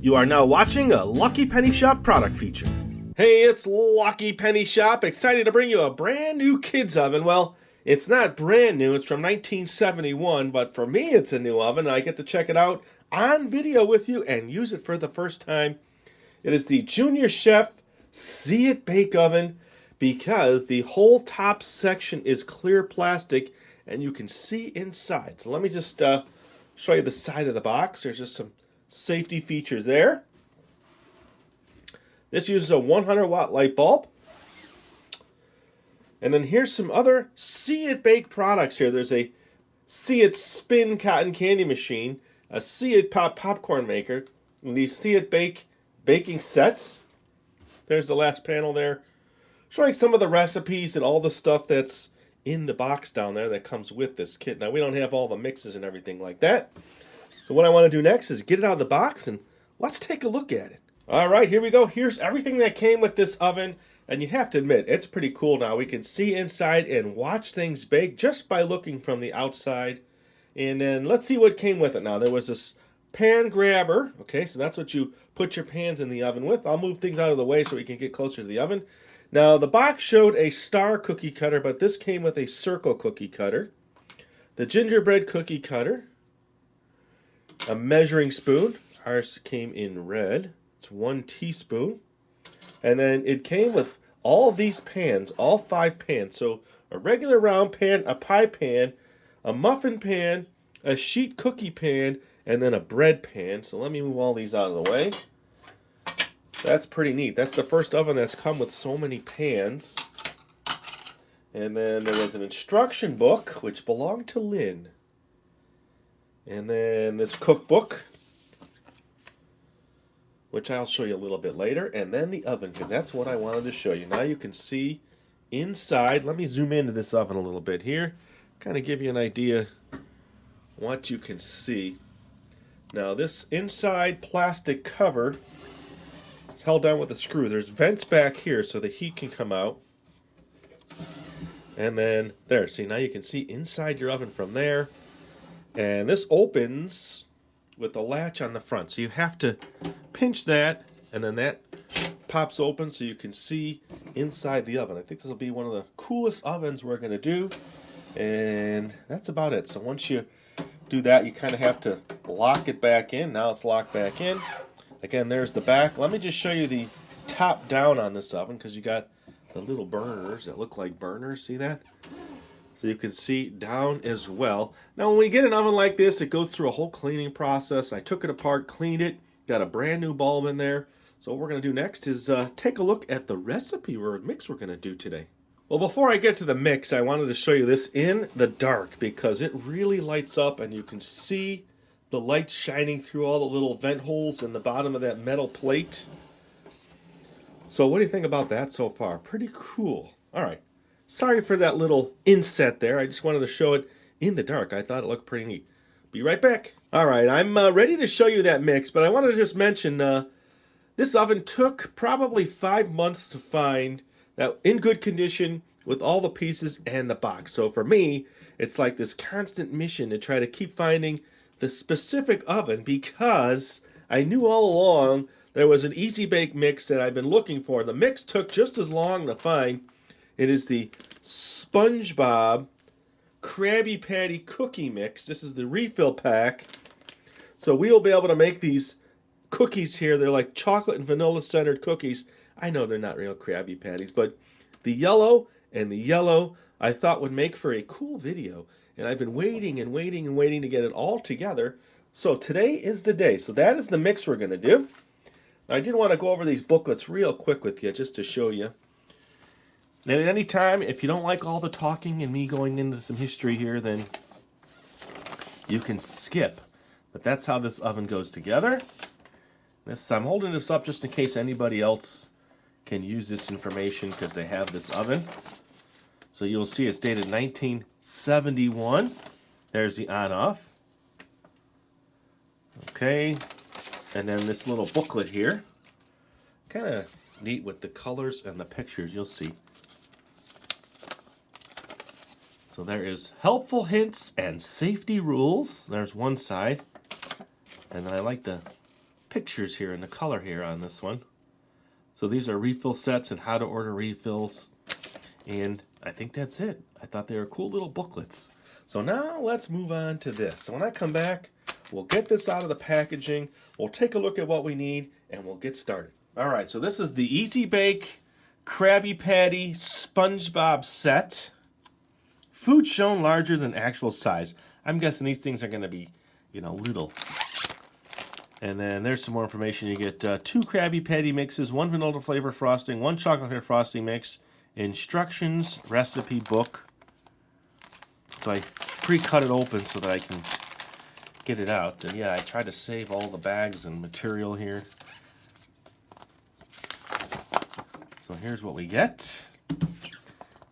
You are now watching a Lucky Penny Shop product feature. Hey, it's Lucky Penny Shop, excited to bring you a brand new kids oven. Well, it's not brand new, it's from 1971, but for me it's a new oven. I get to check it out on video with you and use it for the first time. It is the Junior Chef See It Bake Oven, because the whole top section is clear plastic and you can see inside. So let me just show you the side of the box. There's just some safety features there. This uses a 100-watt light bulb. And then here's some other See It Bake products here. There's a See It Spin cotton candy machine, a See It Pop popcorn maker, and these See It Bake baking sets. There's the last panel there, showing some of the recipes and all the stuff that's in the box down there that comes with this kit. Now, we don't have all the mixes and everything like that. So what I want to do next is get it out of the box and let's take a look at it. All right, here we go. Here's everything that came with this oven. And you have to admit, it's pretty cool now. We can see inside and watch things bake just by looking from the outside. And then let's see what came with it now. There was this pan grabber. Okay, so that's what you put your pans in the oven with. I'll move things out of the way so we can get closer to the oven. Now, the box showed a star cookie cutter, but this came with a circle cookie cutter. The gingerbread cookie cutter. A measuring spoon. Ours came in red. It's 1 teaspoon. And then it came with all these pans, all 5 pans. So a regular round pan, a pie pan, a muffin pan, a sheet cookie pan, and then a bread pan. So let me move all these out of the way. That's pretty neat. That's the first oven that's come with so many pans. And then there was an instruction book, which belonged to Lynn. And then this cookbook, which I'll show you a little bit later. And then the oven, because that's what I wanted to show you. Now you can see inside. Let me zoom into this oven a little bit here. Kind of give you an idea what you can see. Now, this inside plastic cover is held down with a screw. There's vents back here so the heat can come out. And then there, see, now you can see inside your oven from there. And this opens with a latch on the front. So you have to pinch that, and then that pops open so you can see inside the oven. I think this will be one of the coolest ovens we're going to do. And that's about it. So once you do that, you kind of have to lock it back in. Now it's locked back in. Again, there's the back. Let me just show you the top down on this oven, because you got the little burners that look like burners. See that? So you can see down as well. Now, when we get an oven like this, it goes through a whole cleaning process. I took it apart, cleaned it, got a brand new bulb in there. So what we're going to do next is take a look at the recipe or mix we're going to do today. Well, before I get to the mix, I wanted to show you this in the dark, because it really lights up and you can see the lights shining through all the little vent holes in the bottom of that metal plate. So what do you think about that so far? Pretty cool. All right. Sorry for that little inset there. I just wanted to show it in the dark. I thought it looked pretty neat. Be right back. All right, I'm ready to show you that mix, but I wanted to just mention this oven took probably 5 months to find that in good condition with all the pieces and the box. So for me, it's like this constant mission to try to keep finding the specific oven, because I knew all along there was an easy bake mix that I've been looking for. The mix took just as long to find. It is the Spongebob Krabby Patty cookie mix. This is the refill pack. So we'll be able to make these cookies here. They're like chocolate and vanilla centered cookies. I know they're not real Krabby Patties, but the yellow and the yellow I thought would make for a cool video. And I've been waiting and waiting and waiting to get it all together. So today is the day. So that is the mix we're going to do. Now, I did want to go over these booklets real quick with you just to show you. And at any time, if you don't like all the talking and me going into some history here, then you can skip. But that's how this oven goes together. I'm holding this up just in case anybody else can use this information, because they have this oven. So you'll see it's dated 1971. There's the on-off. Okay. And then this little booklet here. Kind of neat with the colors and the pictures, you'll see. So there is helpful hints and safety rules. There's one side. And then I like the pictures here and the color here on this one. So these are refill sets and how to order refills. And I think that's it. I thought they were cool little booklets. So now let's move on to this. So when I come back, we'll get this out of the packaging. We'll take a look at what we need and we'll get started. All right, so this is the Easy Bake Krabby Patty Spongebob set. Food shown larger than actual size. I'm guessing these things are going to be, little. And then there's some more information. You get 2 Krabby Patty mixes, 1 vanilla flavor frosting, 1 chocolate hair frosting mix, instructions, recipe book. So I pre-cut it open so that I can get it out. And yeah, I tried to save all the bags and material here. So here's what we get.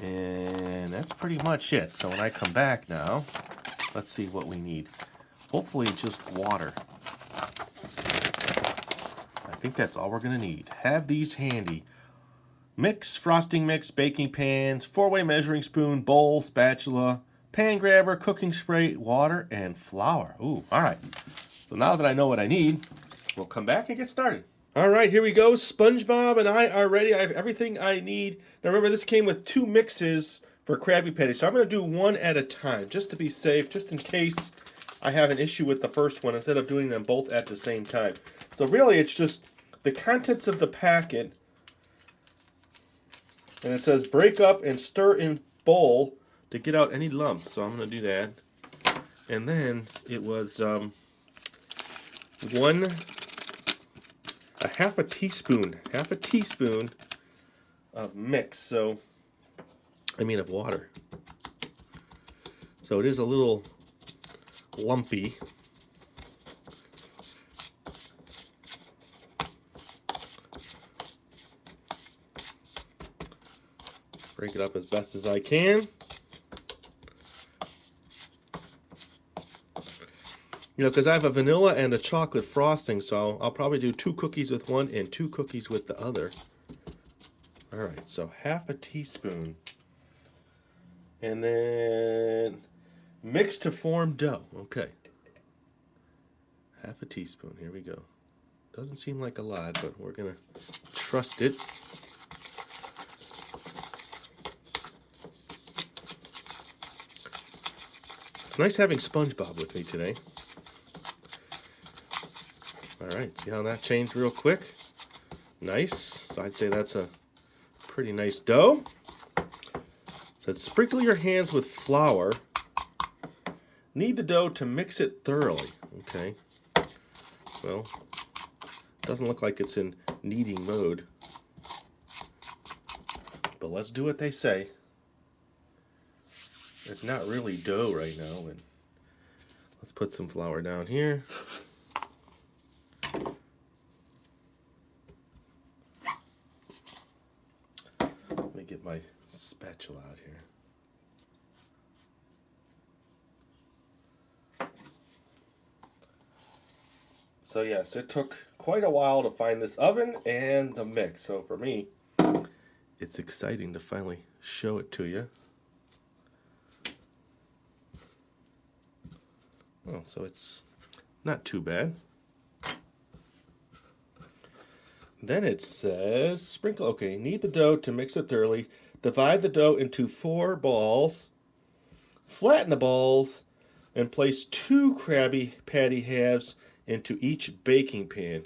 And that's pretty much it. So when I come back now, let's see what we need. Hopefully just water. I think that's all we're going to need. Have these handy. Mix, frosting mix, baking pans, 4-way measuring spoon, bowl, spatula, pan grabber, cooking spray, water, and flour. Ooh, all right. So now that I know what I need, we'll come back and get started. All right, here we go. SpongeBob and I are ready. I have everything I need. Now remember, this came with 2 mixes for Krabby Patty, so I'm going to do one at a time, just to be safe, just in case I have an issue with the first one, instead of doing them both at the same time. So really, it's just the contents of the packet, and it says break up and stir in bowl to get out any lumps. So I'm going to do that. And then it was half a teaspoon of mix. Of water. So it is a little lumpy. Break it up as best as I can. Because I have a vanilla and a chocolate frosting, so I'll probably do 2 cookies with one and 2 cookies with the other. All right, so half a teaspoon. And then mix to form dough. Okay. Half a teaspoon. Here we go. Doesn't seem like a lot, but we're going to trust it. It's nice having SpongeBob with me today. All right, see how that changed real quick? Nice. So I'd say that's a pretty nice dough. So sprinkle your hands with flour. Knead the dough to mix it thoroughly. Okay. Well, doesn't look like it's in kneading mode. But let's do what they say. It's not really dough right now. And let's put some flour down here. Let me get my spatula out here. So yes, it took quite a while to find this oven and the mix. So for me, it's exciting to finally show it to you. Oh, so it's not too bad. Then it says, sprinkle, okay, knead the dough to mix it thoroughly. Divide the dough into 4 balls. Flatten the balls and place 2 Krabby Patty halves into each baking pan.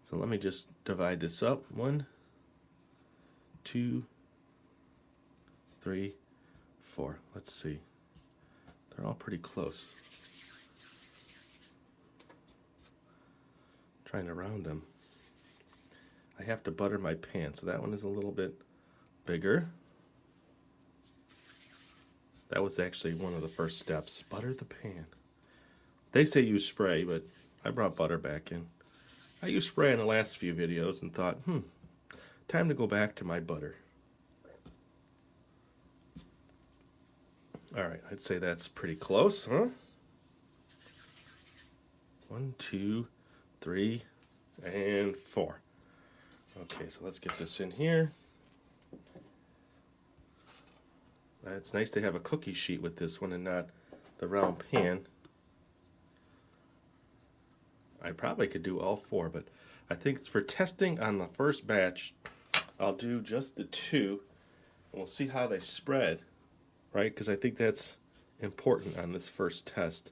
So let me just divide this up. 1, 2, 3, 4. Let's see. They're all pretty close. Trying to round them. I have to butter my pan, so that one is a little bit bigger. That was actually one of the first steps. Butter the pan. They say use spray, but I brought butter back in. I used spray in the last few videos and thought, time to go back to my butter. All right, I'd say that's pretty close, huh? 1, 2, 3, and 4. Okay, so let's get this in here. It's nice to have a cookie sheet with this one and not the round pan. I probably could do all 4, but I think for testing on the first batch, I'll do just the 2, and we'll see how they spread, right? Because I think that's important on this first test.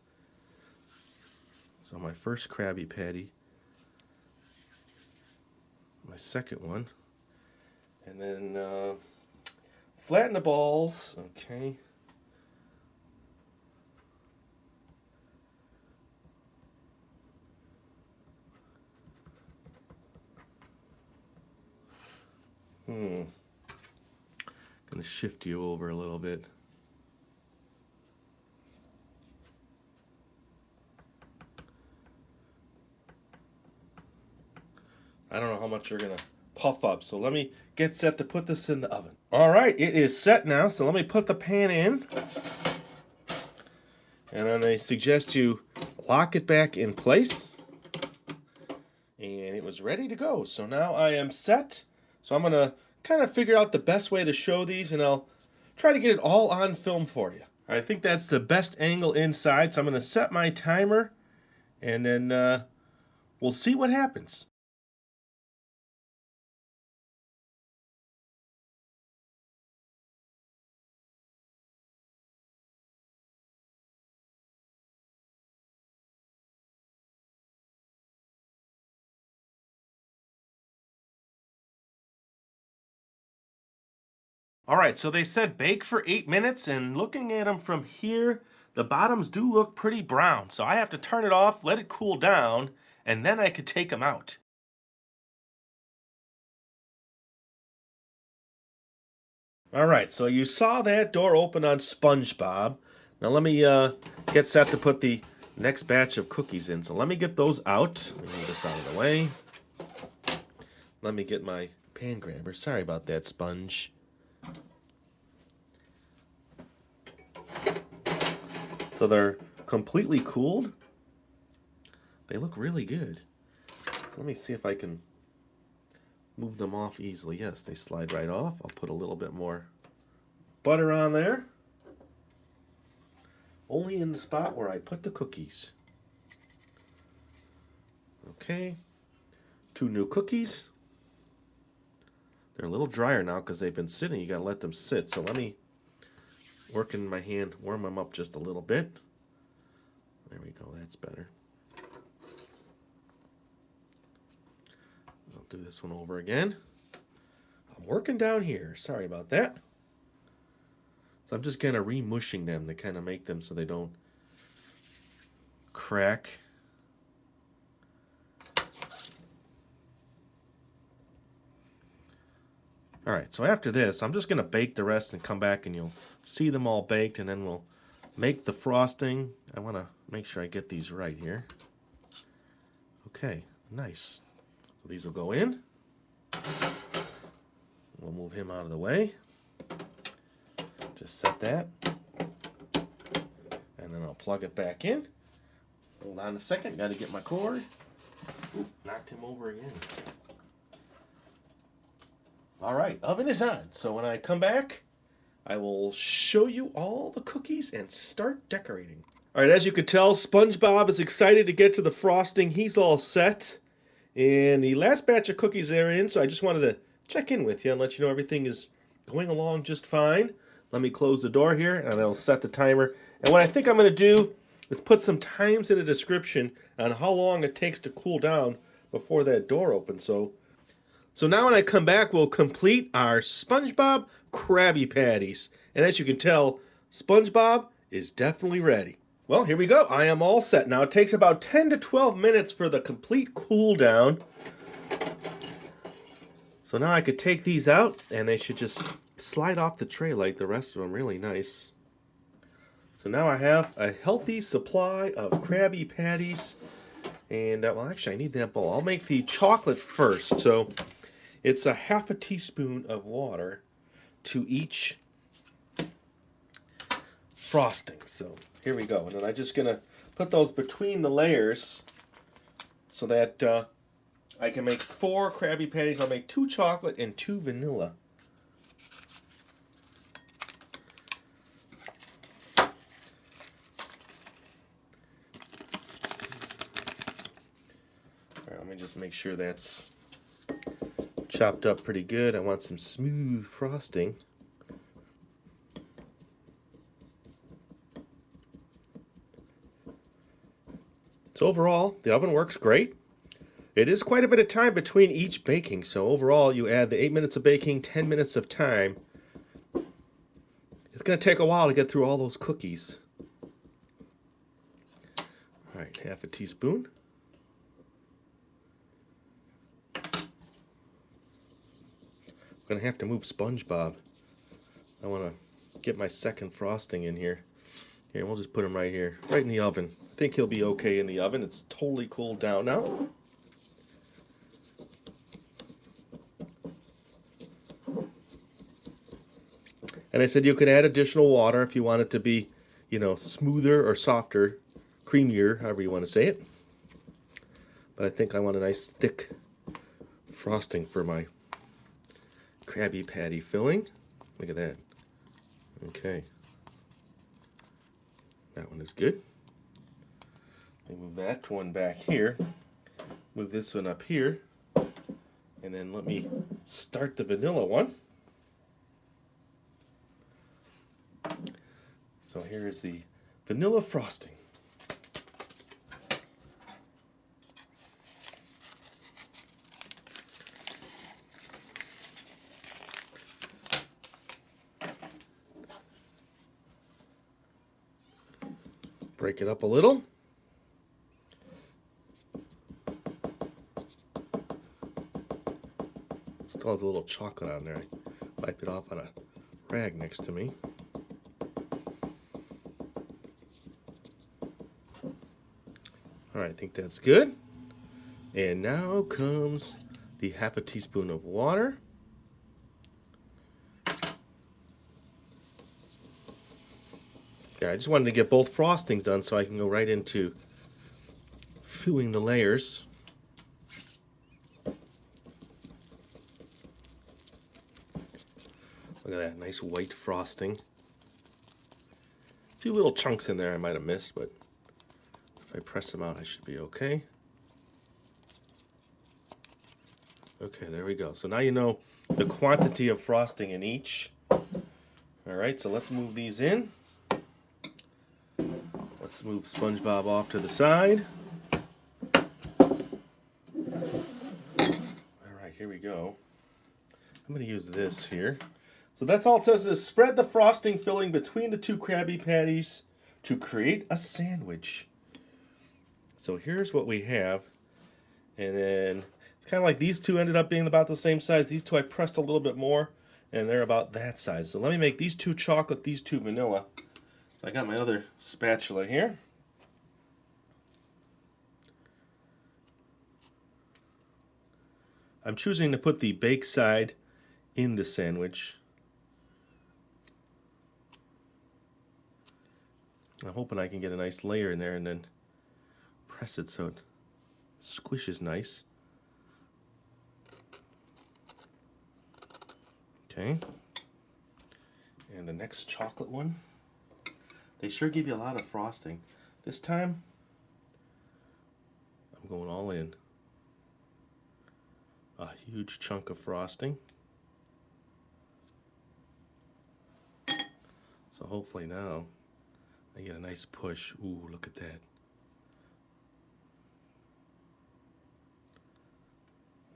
So my first Krabby Patty, my second one, and then flatten the balls, okay. Gonna shift you over a little bit. I don't know how much you're gonna puff up, so let me get set to put this in the oven. All right, it is set now, so let me put the pan in. And then I suggest you lock it back in place. And it was ready to go. So now I am set. So I'm gonna kind of figure out the best way to show these, and I'll try to get it all on film for you. I think that's the best angle inside, so I'm gonna set my timer, and then we'll see what happens. All right, so they said bake for 8 minutes, and looking at them from here, the bottoms do look pretty brown. So I have to turn it off, let it cool down, and then I could take them out. All right, so you saw that door open on Spongebob. Now let me get set to put the next batch of cookies in. So let me get those out. Let me move this out of the way. Let me get my pan grabber. Sorry about that, Sponge. So they're completely cooled. They look really good. So let me see if I can move them off easily. Yes, they slide right off. I'll put a little bit more butter on there. Only in the spot where I put the cookies. Okay. 2 new cookies. They're a little drier now because they've been sitting. You gotta let them sit. So let me work in my hand, warm them up just a little bit. There we go, that's better. I'll do this one over again. I'm working down here, sorry about that. So I'm just kind of remushing them to kind of make them so they don't crack. All right, so after this, I'm just gonna bake the rest and come back and you'll see them all baked, and then we'll make the frosting. I wanna make sure I get these right here. Okay, nice. So these will go in. We'll move him out of the way. Just set that. And then I'll plug it back in. Hold on a second, gotta get my cord. Oop, knocked him over again. All right, oven is on. So when I come back, I will show you all the cookies and start decorating. All right, as you can tell, Spongebob is excited to get to the frosting. He's all set. And the last batch of cookies are in, so I just wanted to check in with you and let you know everything is going along just fine. Let me close the door here, and I'll set the timer. And what I think I'm going to do is put some times in the description on how long it takes to cool down before that door opens. So now when I come back, we'll complete our Spongebob Krabby Patties. And as you can tell, Spongebob is definitely ready. Well, here we go. I am all set. Now it takes about 10 to 12 minutes for the complete cool down. So now I could take these out, and they should just slide off the tray like the rest of them. Really nice. So now I have a healthy supply of Krabby Patties. And, well, actually, I need that bowl. I'll make the chocolate first. So it's a half a teaspoon of water to each frosting. So here we go. And then I'm just going to put those between the layers so that I can make 4 Krabby Patties. I'll make 2 chocolate and 2 vanilla. just make sure that's chopped up pretty good. I want some smooth frosting. So overall, the oven works great. It is quite a bit of time between each baking, so overall you add the 8 minutes of baking, 10 minutes of time. It's going to take a while to get through all those cookies. All right, half a teaspoon. I'm going to have to move Spongebob. I want to get my second frosting in here. Here, we'll just put him right here, right in the oven. I think he'll be okay in the oven. It's totally cooled down now. And I said you could add additional water if you want it to be, you know, smoother or softer, creamier, however you want to say it. But I think I want a nice thick frosting for my Krabby Patty filling. Look at that. Okay. That one is good. Let me move that one back here. Move this one up here. And then let me start the vanilla one. So here is the vanilla frosting. Break it up a little. Still has a little chocolate on there. I wipe it off on a rag next to me. All right, I think that's good. And now comes the half a teaspoon of water. Yeah, I just wanted to get both frostings done so I can go right into filling the layers. Look at that, nice white frosting. A few little chunks in there I might have missed, but if I press them out, I should be okay. Okay, there we go. So now you know the quantity of frosting in each. All right, so let's move these in. Let's move SpongeBob off to the side. All right, here we go. I'm going to use this here. So that's all it says is spread the frosting filling between the two Krabby Patties to create a sandwich. So here's what we have. And then it's kind of like these two ended up being about the same size. These two I pressed a little bit more, and they're about that size. So let me make these two chocolate, these two vanilla. So I got my other spatula here. I'm choosing to put the bake side in the sandwich. I'm hoping I can get a nice layer in there and then press it so it squishes nice. Okay. And the next chocolate one. They sure give you a lot of frosting. This time, I'm going all in. A huge chunk of frosting. So hopefully now I get a nice push. Ooh, look at that.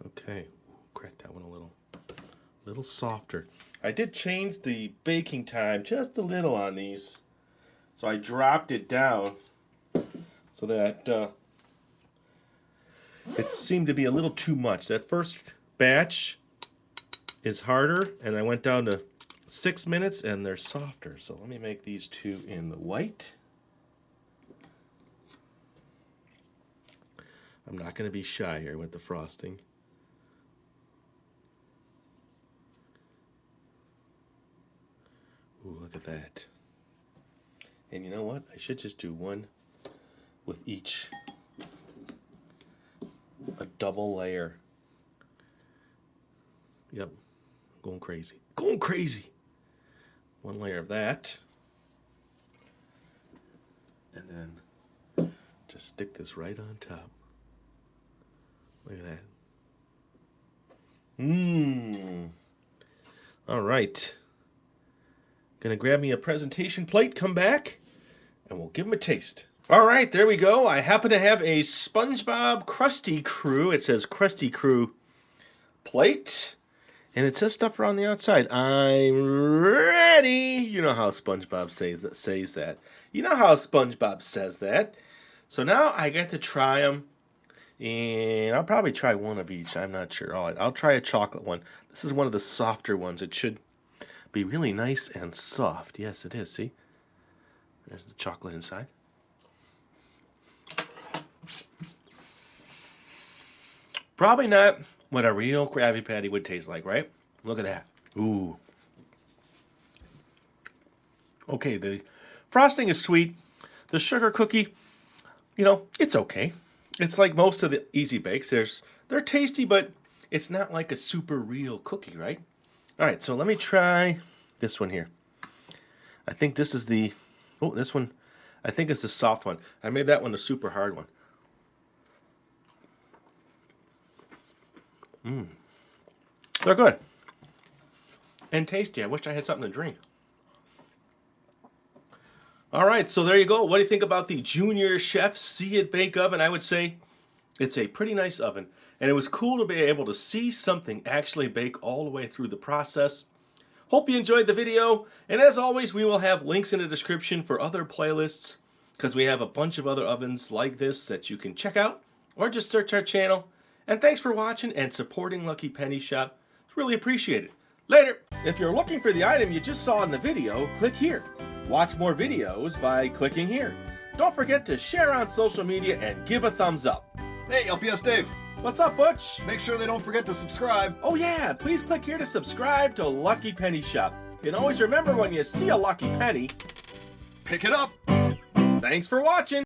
Okay, crack that one a little softer. I did change the baking time just a little on these. So I dropped it down so that it seemed to be a little too much. That first batch is harder, and I went down to 6 minutes, and they're softer. So let me make these two in the white. I'm not going to be shy here with the frosting. Ooh, look at that. And you know what? I should just do one with each. A double layer. Yep. Going crazy. Going crazy. One layer of that. And then just stick this right on top. Look at that. All right. Gonna grab me a presentation plate, come back, and we'll give them a taste. All right, there we go. I happen to have a Spongebob Krusty Crew. It says Krusty Crew plate. And it says stuff around the outside. I'm ready. You know how SpongeBob says that. You know how SpongeBob says that. So now I get to try them. And I'll probably try one of each. I'm not sure. I'll try a chocolate one. This is one of the softer ones. It should be really nice and soft. Yes, it is. See? There's the chocolate inside. Probably not what a real Krabby Patty would taste like, right? Look at that. Ooh. Okay, the frosting is sweet. The sugar cookie, you know, it's okay. It's like most of the Easy Bakes. They're tasty, but it's not like a super real cookie, right? All right, so let me try this one here. I think this is the... Oh, this one, I think it's the soft one. I made that one the super hard one. They're good. And tasty. I wish I had something to drink. All right, so there you go. What do you think about the Junior Chef See It Bake Oven? I would say it's a pretty nice oven. And it was cool to be able to see something actually bake all the way through the process. Hope you enjoyed the video. And as always, we will have links in the description for other playlists, because we have a bunch of other ovens like this that you can check out, or just search our channel. And thanks for watching and supporting Lucky Penny Shop. It's really appreciated. Later! If you're looking for the item you just saw in the video, click here. Watch more videos by clicking here. Don't forget to share on social media and give a thumbs up. Hey, LPS-Dave. What's up, Butch? Make sure they don't forget to subscribe. Oh yeah, please click here to subscribe to Lucky Penny Shop. And always remember, when you see a lucky penny, pick it up. Thanks for watching.